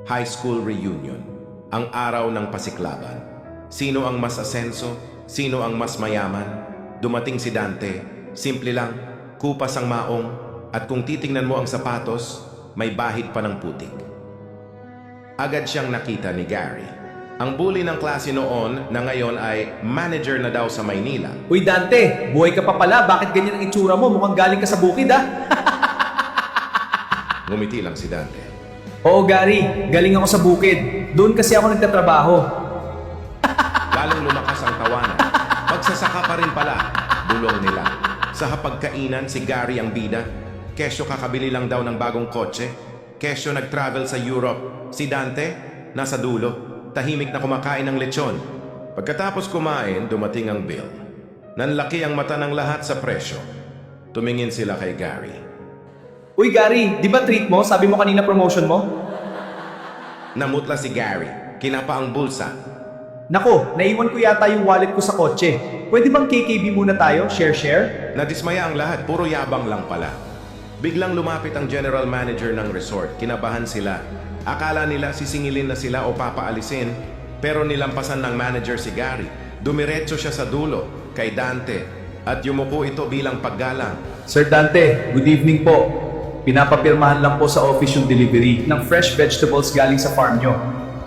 High school reunion. Ang araw ng pasiklaban. Sino ang mas asenso? Sino ang mas mayaman? Dumating si Dante. Simple lang, kupas ang maong. At kung titingnan mo ang sapatos, may bahid pa ng putik. Agad siyang nakita ni Gary. Ang bully ng klase noon na ngayon ay manager na daw sa Maynila. Uy Dante, buhay ka pa pala. Bakit ganyan ang itsura mo? Mukhang galing ka sa bukid ah. Ngumiti lang si Dante. Oo Gary, galing ako sa bukid. Doon kasi ako nagtatrabaho. Lalong lumakas ang tawanan. Magsasaka pa rin pala. Bulong nila. Sa hapagkainan, si Gary ang bida. Kesyo kakabili lang daw ng bagong kotse. Kesyo nag-travel sa Europe. Si Dante, nasa dulo. Tahimik na kumakain ng lechon. Pagkatapos kumain, dumating ang bill. Nanlaki ang mata ng lahat sa presyo. Tumingin sila kay Gary. Uy Gary, di ba treat mo? Sabi mo kanina promotion mo? Namutla si Gary. Kinapa ang bulsa. Nako, naiwan ko yata yung wallet ko sa kotse. Pwede bang KKB muna tayo? Share? Nadismaya ang lahat, puro yabang lang pala. Biglang lumapit ang general manager ng resort. Kinabahan sila. Akala nila sisingilin na sila o papaalisin, pero nilampasan ng manager si Gary. Dumiretso siya sa dulo, kay Dante, at yumuko ito bilang paggalang. Sir Dante, good evening po. Pinapapirmahan lang po sa office yung delivery ng fresh vegetables galing sa farm nyo.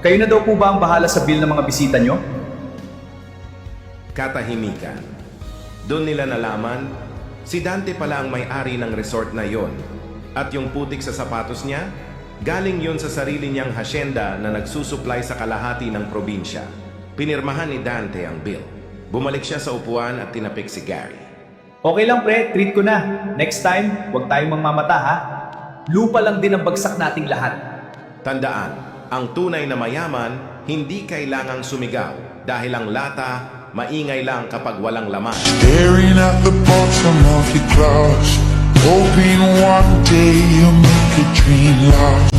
Kayo na daw po ba ang bahala sa bill ng mga bisita nyo? Katahimikan. Doon nila nalaman, si Dante pala ang may-ari ng resort na yon. At yung putik sa sapatos niya, galing yon sa sarili niyang hasyenda na nagsusupply sa kalahati ng probinsya. Pinirmahan ni Dante ang bill. Bumalik siya sa upuan at tinapik si Gary. Okay lang pre, treat ko na. Next time, huwag tayong mangmamata ha. Lupa lang din ang bagsak nating lahat. Tandaan, ang tunay na mayaman, hindi kailangang sumigaw dahil ang lata, maingay lang kapag walang laman. Staring at the bottom of your glass, hoping one day you'll make a dream last.